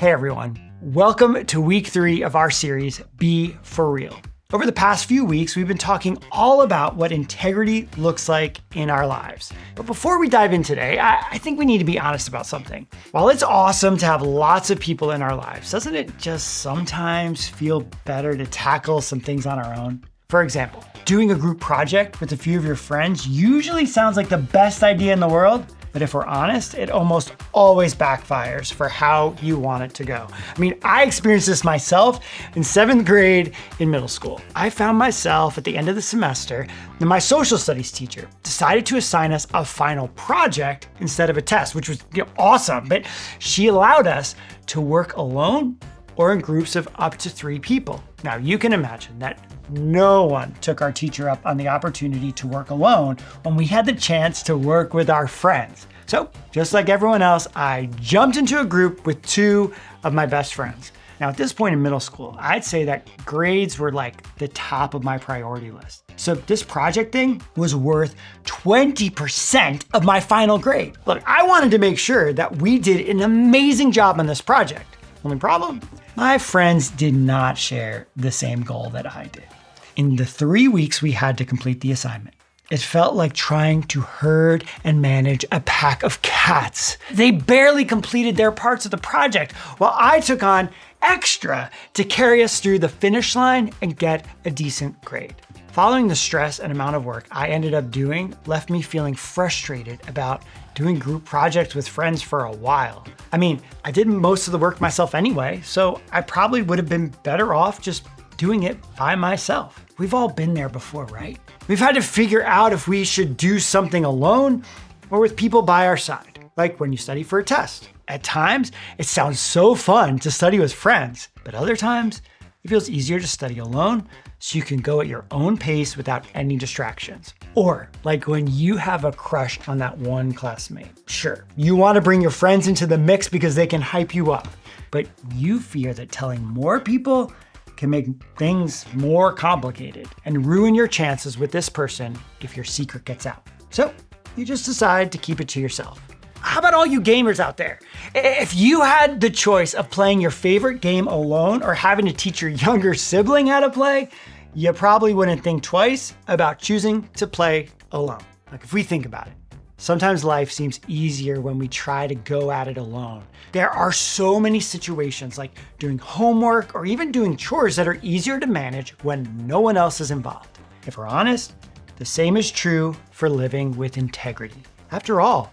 Hey everyone, welcome to week 3 of our series, Be For Real. Over the past few weeks, we've been talking all about what integrity looks like in our lives. But before we dive in today, I think we need to be honest about something. While it's awesome to have lots of people in our lives, doesn't it just sometimes feel better to tackle some things on our own? For example, doing a group project with a few of your friends usually sounds like the best idea in the world, but if we're honest, it almost always backfires for how you want it to go. I mean, I experienced this myself in 7th grade in middle school. I found myself at the end of the semester, and my social studies teacher decided to assign us a final project instead of a test, which was awesome, but she allowed us to work alone or in groups of up to 3 people. Now, you can imagine that no one took our teacher up on the opportunity to work alone when we had the chance to work with our friends. So, just like everyone else, I jumped into a group with 2 of my best friends. Now, at this point in middle school, I'd say that grades were like the top of my priority list. So this project thing was worth 20% of my final grade. Look, I wanted to make sure that we did an amazing job on this project. Only problem? My friends did not share the same goal that I did. In the 3 weeks we had to complete the assignment, it felt like trying to herd and manage a pack of cats. They barely completed their parts of the project, while I took on extra to carry us through the finish line and get a decent grade. Following the stress and amount of work I ended up doing left me feeling frustrated about doing group projects with friends for a while. I mean, I did most of the work myself anyway, so I probably would have been better off just doing it by myself. We've all been there before, right? We've had to figure out if we should do something alone or with people by our side, like when you study for a test. At times, it sounds so fun to study with friends, but other times, it feels easier to study alone so you can go at your own pace without any distractions. Or like when you have a crush on that one classmate. Sure, you want to bring your friends into the mix because they can hype you up, but you fear that telling more people can make things more complicated and ruin your chances with this person if your secret gets out. So you just decide to keep it to yourself. How about all you gamers out there? If you had the choice of playing your favorite game alone or having to teach your younger sibling how to play, you probably wouldn't think twice about choosing to play alone. Like if we think about it, sometimes life seems easier when we try to go at it alone. There are so many situations like doing homework or even doing chores that are easier to manage when no one else is involved. If we're honest, the same is true for living with integrity. After all,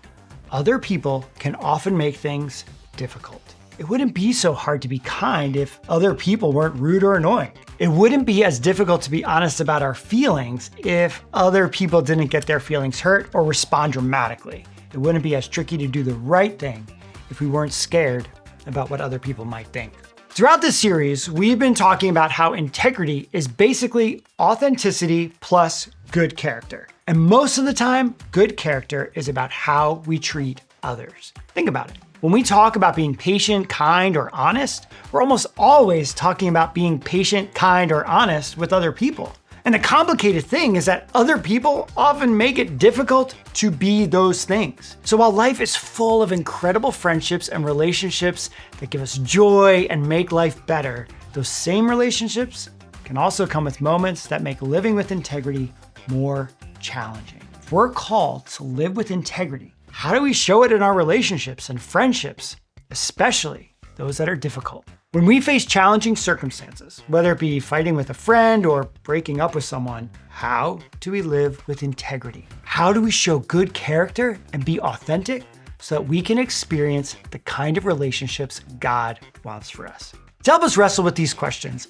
other people can often make things difficult. It wouldn't be so hard to be kind if other people weren't rude or annoying. It wouldn't be as difficult to be honest about our feelings if other people didn't get their feelings hurt or respond dramatically. It wouldn't be as tricky to do the right thing if we weren't scared about what other people might think. Throughout this series, we've been talking about how integrity is basically authenticity plus good character. And most of the time, good character is about how we treat others. Think about it. When we talk about being patient, kind, or honest, we're almost always talking about being patient, kind, or honest with other people. And the complicated thing is that other people often make it difficult to be those things. So while life is full of incredible friendships and relationships that give us joy and make life better, those same relationships can also come with moments that make living with integrity more challenging. If we're called to live with integrity, how do we show it in our relationships and friendships, especially those that are difficult? When we face challenging circumstances, whether it be fighting with a friend or breaking up with someone, how do we live with integrity? How do we show good character and be authentic so that we can experience the kind of relationships God wants for us? To help us wrestle with these questions,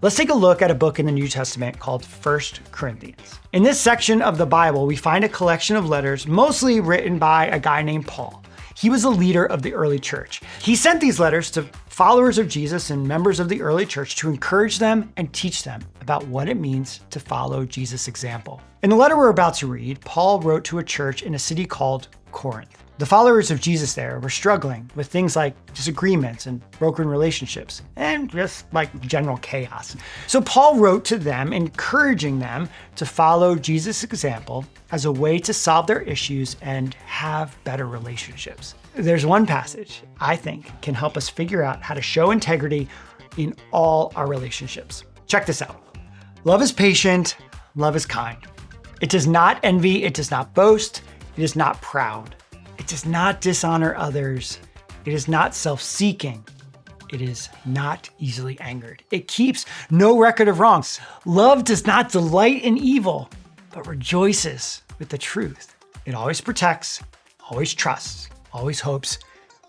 let's take a look at a book in the New Testament called 1 Corinthians. In this section of the Bible, we find a collection of letters mostly written by a guy named Paul. He was a leader of the early church. He sent these letters to followers of Jesus and members of the early church to encourage them and teach them about what it means to follow Jesus' example. In the letter we're about to read, Paul wrote to a church in a city called Corinth. The followers of Jesus there were struggling with things like disagreements and broken relationships and just like general chaos. So Paul wrote to them, encouraging them to follow Jesus' example as a way to solve their issues and have better relationships. There's one passage I think can help us figure out how to show integrity in all our relationships. Check this out. Love is patient, love is kind. It does not envy, it does not boast, it is not proud. It does not dishonor others. It is not self-seeking. It is not easily angered. It keeps no record of wrongs. Love does not delight in evil, but rejoices with the truth. It always protects, always trusts, always hopes,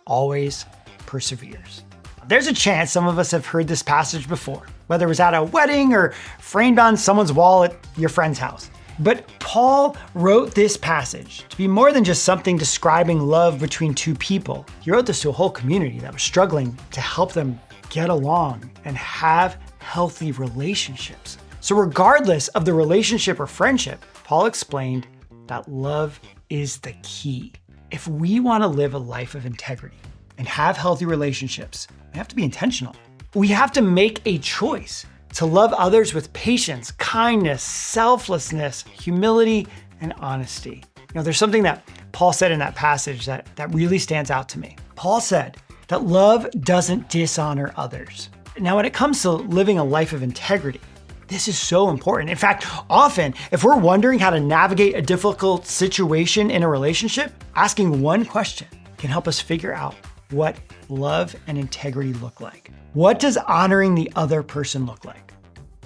always perseveres. There's a chance some of us have heard this passage before, whether it was at a wedding or framed on someone's wall at your friend's house. But Paul wrote this passage to be more than just something describing love between two people. He wrote this to a whole community that was struggling to help them get along and have healthy relationships. So regardless of the relationship or friendship, Paul explained that love is the key. If we want to live a life of integrity and have healthy relationships, we have to be intentional. We have to make a choice to love others with patience, kindness, selflessness, humility, and honesty. There's something that Paul said in that passage that really stands out to me. Paul said that love doesn't dishonor others. Now, when it comes to living a life of integrity, this is so important. In fact, often, if we're wondering how to navigate a difficult situation in a relationship, asking one question can help us figure out what love and integrity look like. What does honoring the other person look like?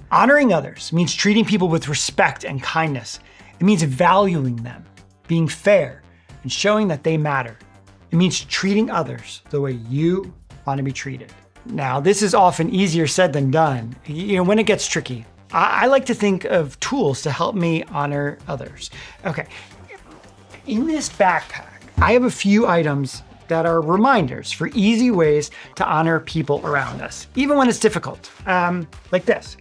Honoring others means treating people with respect and kindness. It means valuing them, being fair, and showing that they matter. It means treating others the way you want to be treated. Now, this is often easier said than done. When it gets tricky, I like to think of tools to help me honor others. Okay, in this backpack, I have a few items that are reminders for easy ways to honor people around us, even when it's difficult. Like this.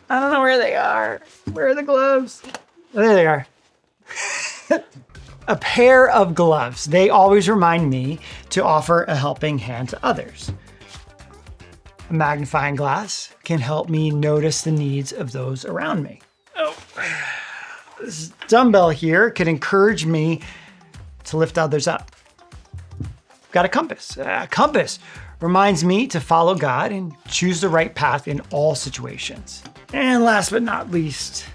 I don't know where they are. Where are the gloves? Oh, there they are. A pair of gloves. They always remind me to offer a helping hand to others. A magnifying glass can help me notice the needs of those around me. Oh, this dumbbell here can encourage me to lift others up. Got a compass. A compass reminds me to follow God and choose the right path in all situations. And last but not least,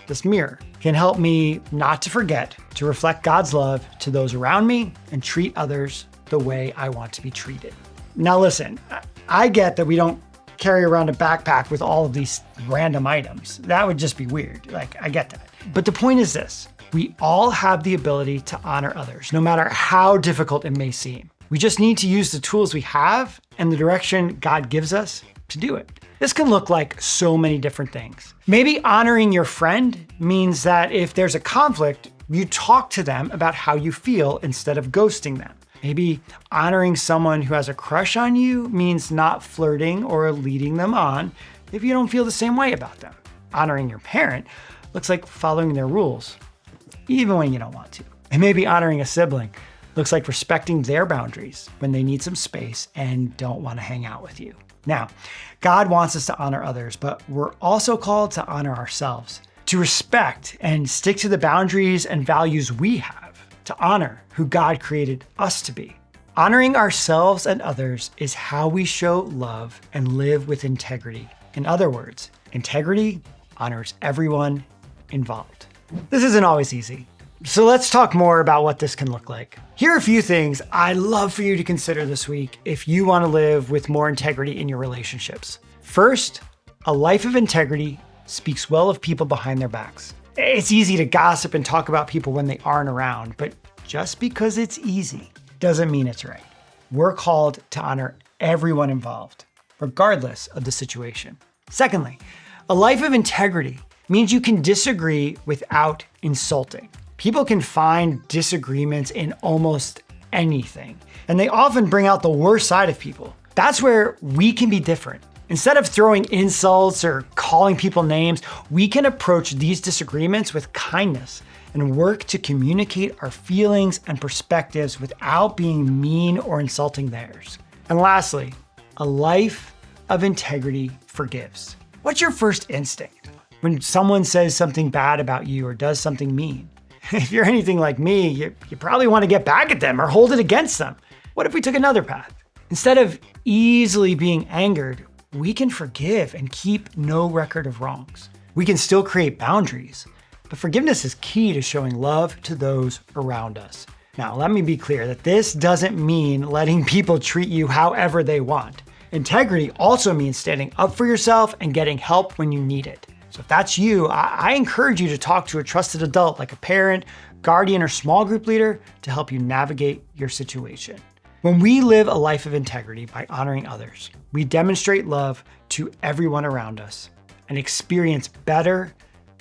this mirror can help me not to forget to reflect God's love to those around me and treat others the way I want to be treated. Now listen, I get that we don't carry around a backpack with all of these random items. That would just be weird. I get that. But the point is this. We all have the ability to honor others, no matter how difficult it may seem. We just need to use the tools we have and the direction God gives us to do it. This can look like so many different things. Maybe honoring your friend means that if there's a conflict, you talk to them about how you feel instead of ghosting them. Maybe honoring someone who has a crush on you means not flirting or leading them on if you don't feel the same way about them. Honoring your parent looks like following their rules, even when you don't want to. And maybe honoring a sibling looks like respecting their boundaries when they need some space and don't want to hang out with you. Now, God wants us to honor others, but we're also called to honor ourselves, to respect and stick to the boundaries and values we have, to honor who God created us to be. Honoring ourselves and others is how we show love and live with integrity. In other words, integrity honors everyone involved. This isn't always easy. So let's talk more about what this can look like. Here are a few things I'd love for you to consider this week if you want to live with more integrity in your relationships. First, a life of integrity speaks well of people behind their backs. It's easy to gossip and talk about people when they aren't around, but just because it's easy doesn't mean it's right. We're called to honor everyone involved, regardless of the situation. Secondly, a life of integrity means you can disagree without insulting. People can find disagreements in almost anything, and they often bring out the worst side of people. That's where we can be different. Instead of throwing insults or calling people names, we can approach these disagreements with kindness and work to communicate our feelings and perspectives without being mean or insulting theirs. And lastly, a life of integrity forgives. What's your first instinct when someone says something bad about you or does something mean? If you're anything like me, you probably want to get back at them or hold it against them. What if we took another path? Instead of easily being angered, we can forgive and keep no record of wrongs. We can still create boundaries, but forgiveness is key to showing love to those around us. Now, let me be clear that this doesn't mean letting people treat you however they want. Integrity also means standing up for yourself and getting help when you need it. So if that's you, I encourage you to talk to a trusted adult like a parent, guardian, or small group leader to help you navigate your situation. When we live a life of integrity by honoring others, we demonstrate love to everyone around us and experience better,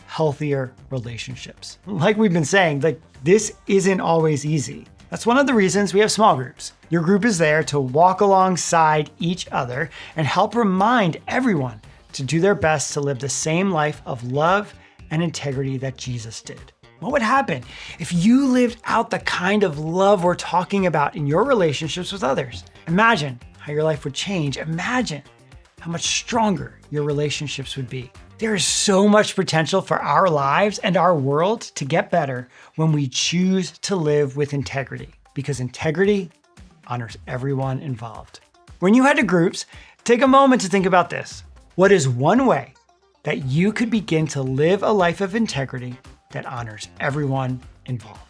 healthier relationships. Like we've been saying, this isn't always easy. That's one of the reasons we have small groups. Your group is there to walk alongside each other and help remind everyone to do their best to live the same life of love and integrity that Jesus did. What would happen if you lived out the kind of love we're talking about in your relationships with others? Imagine how your life would change. Imagine how much stronger your relationships would be. There is so much potential for our lives and our world to get better when we choose to live with integrity, because integrity honors everyone involved. When you head to groups, take a moment to think about this. What is one way that you could begin to live a life of integrity that honors everyone involved?